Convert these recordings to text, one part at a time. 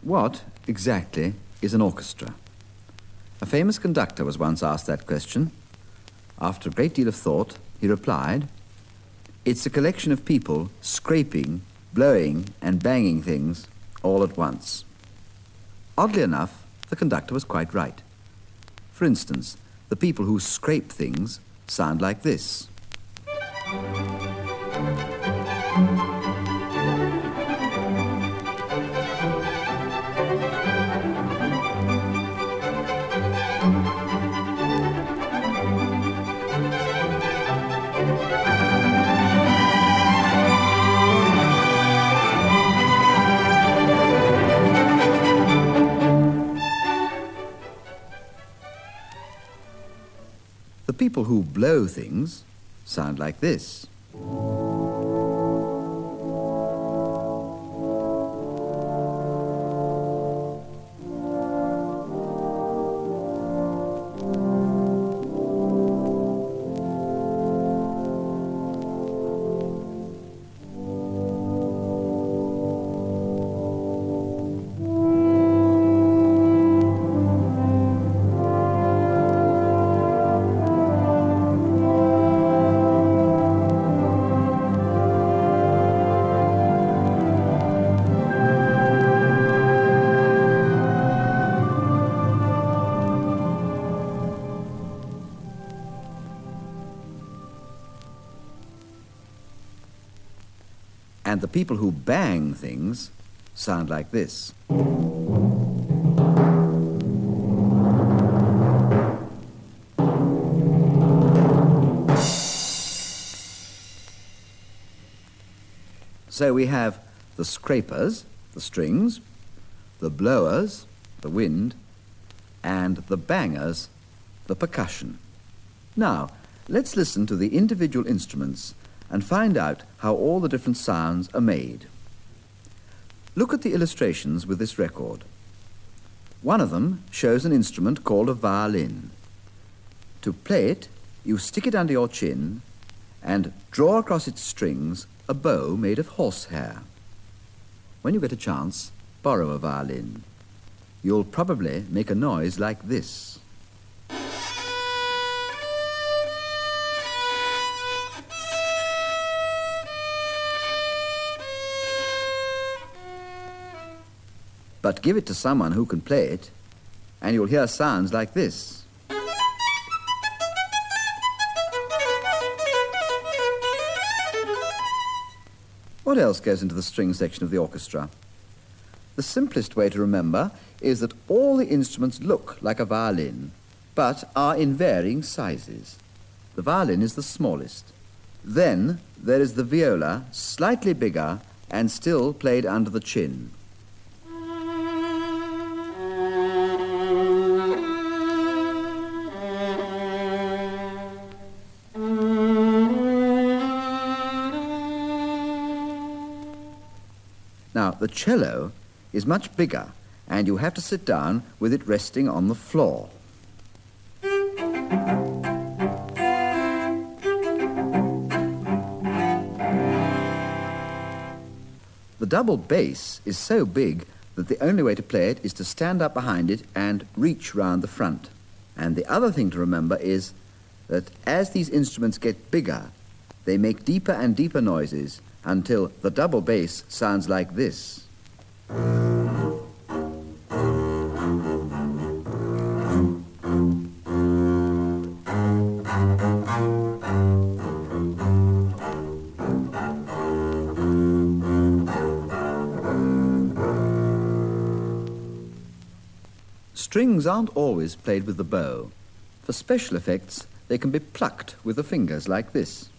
What, exactly, is an orchestra? A famous conductor was once asked that question. After a great deal of thought, he replied, "It's a collection of people scraping, blowing, and banging things all at once." Oddly enough, the conductor was quite right. For instance, the people who scrape things sound like this. The people who blow things sound like this. And the people who bang things sound like this. So we have the scrapers, the strings, the blowers, the wind, and the bangers, the percussion. Now, let's listen to the individual instruments and find out how all the different sounds are made. Look at the illustrations with this record. One of them shows an instrument called a violin. To play it, you stick it under your chin and draw across its strings a bow made of horsehair. When you get a chance, borrow a violin. You'll probably make a noise like this. But give it to someone who can play it, and you'll hear sounds like this. What else goes into the string section of the orchestra? The simplest way to remember is that all the instruments look like a violin, but are in varying sizes. The violin is the smallest. Then there is the viola, slightly bigger and still played under the chin. Now, the cello is much bigger, and you have to sit down with it resting on the floor. The double bass is so big that the only way to play it is to stand up behind it and reach round the front. And the other thing to remember is that as these instruments get bigger, they make deeper and deeper noises until the double bass sounds like this. Strings aren't always played with the bow. For special effects, they can be plucked with the fingers like this.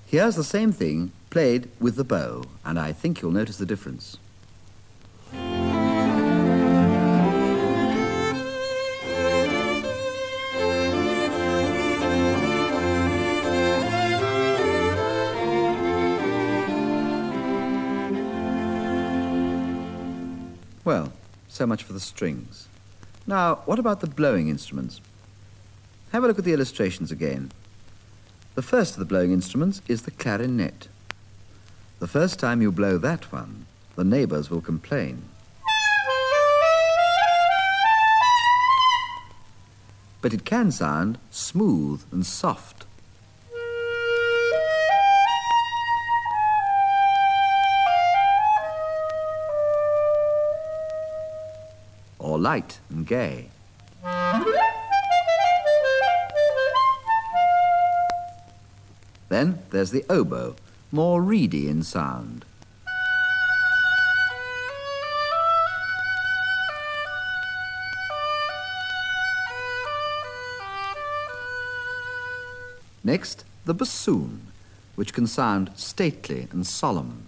Here's the same thing played with the bow, and I think you'll notice the difference. Well, so much for the strings. Now, what about the blowing instruments? Have a look at the illustrations again. The first of the blowing instruments is the clarinet. The first time you blow that one, the neighbours will complain. But it can sound smooth and soft. Or light and gay. Then there's the oboe, more reedy in sound. Next, the bassoon, which can sound stately and solemn.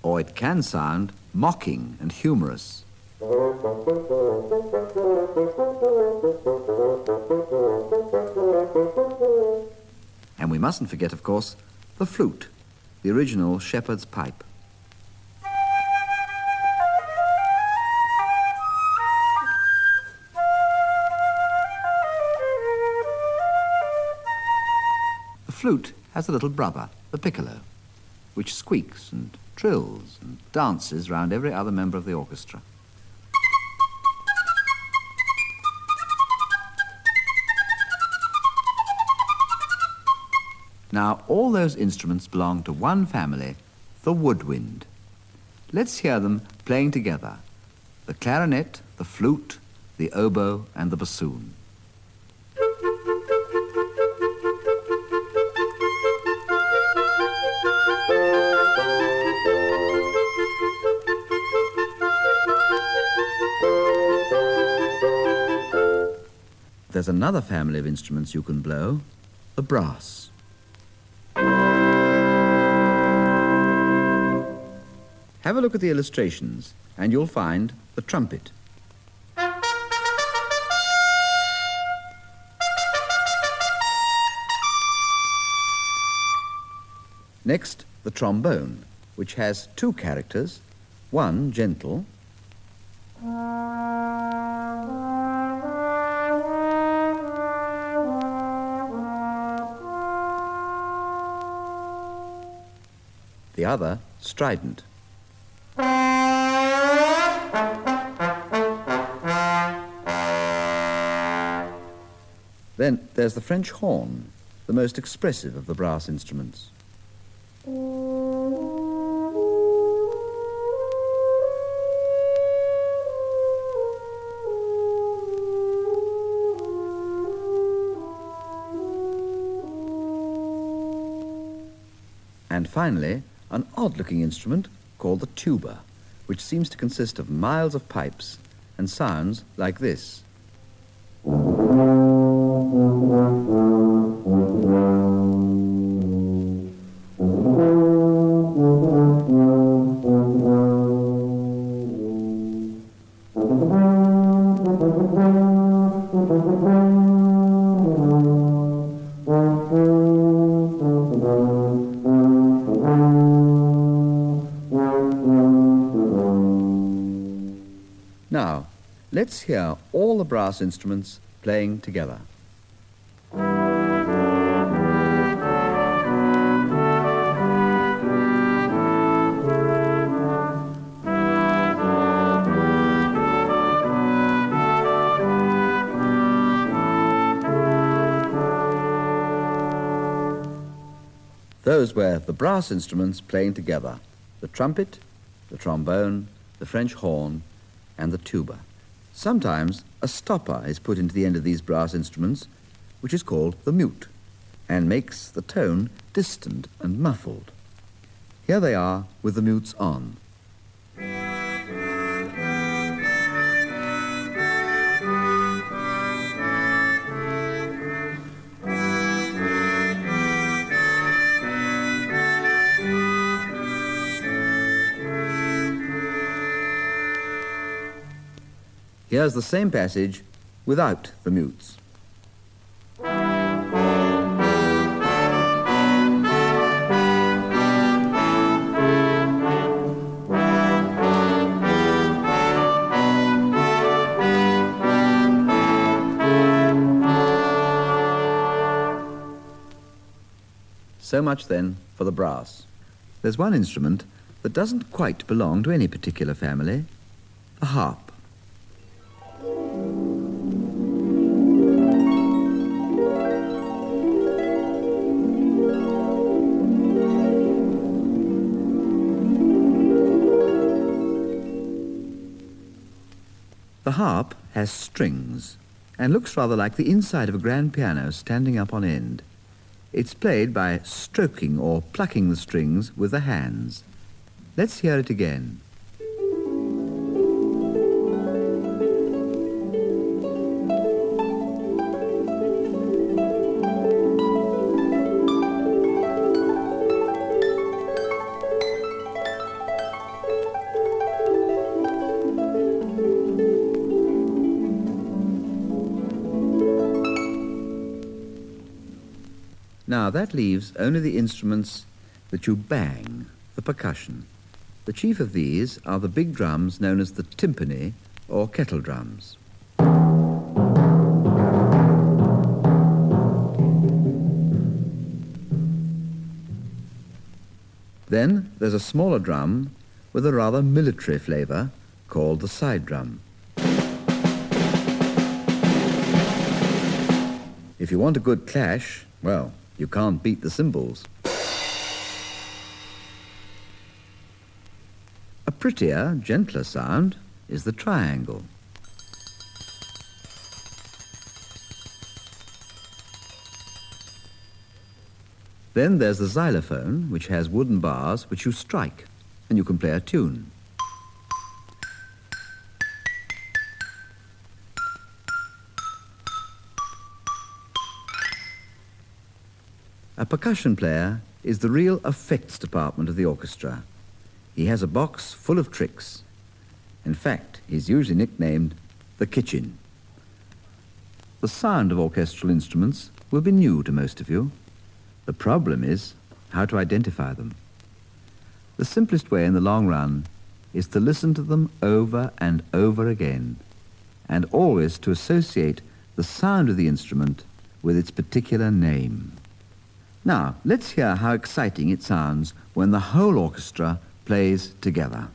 Or it can sound mocking and humorous. And we mustn't forget, of course, the flute, the original shepherd's pipe. The flute has a little brother, the piccolo, which squeaks and trills and dances round every other member of the orchestra. Now, all those instruments belong to one family, the woodwind. Let's hear them playing together, the clarinet, the flute, the oboe, and the bassoon. There's another family of instruments you can blow, the brass. Have a look at the illustrations and you'll find the trumpet. Next, the trombone, which has two characters, one gentle the other strident. Then there's the French horn, the most expressive of the brass instruments. And finally, an odd-looking instrument called the tuba, which seems to consist of miles of pipes and sounds like this. Now, let's hear all the brass instruments playing together. Those were the brass instruments playing together, the trumpet, the trombone, the French horn, and the tuba. Sometimes a stopper is put into the end of these brass instruments, which is called the mute, and makes the tone distant and muffled. Here they are with the mutes on. Here's the same passage without the mutes. So much then for the brass. There's one instrument that doesn't quite belong to any particular family, the harp. The harp has strings and looks rather like the inside of a grand piano standing up on end. It's played by stroking or plucking the strings with the hands. Let's hear it again. Now that leaves only the instruments that you bang, the percussion. The chief of these are the big drums known as the timpani or kettle drums. Then there's a smaller drum with a rather military flavour called the side drum. If you want a good clash, well, you can't beat the cymbals. A prettier, gentler sound is the triangle. Then there's the xylophone, which has wooden bars which you strike, and you can play a tune. A percussion player is the real effects department of the orchestra. He has a box full of tricks. In fact, he's usually nicknamed the kitchen. The sound of orchestral instruments will be new to most of you. The problem is how to identify them. The simplest way in the long run is to listen to them over and over again, and always to associate the sound of the instrument with its particular name. Now, let's hear how exciting it sounds when the whole orchestra plays together.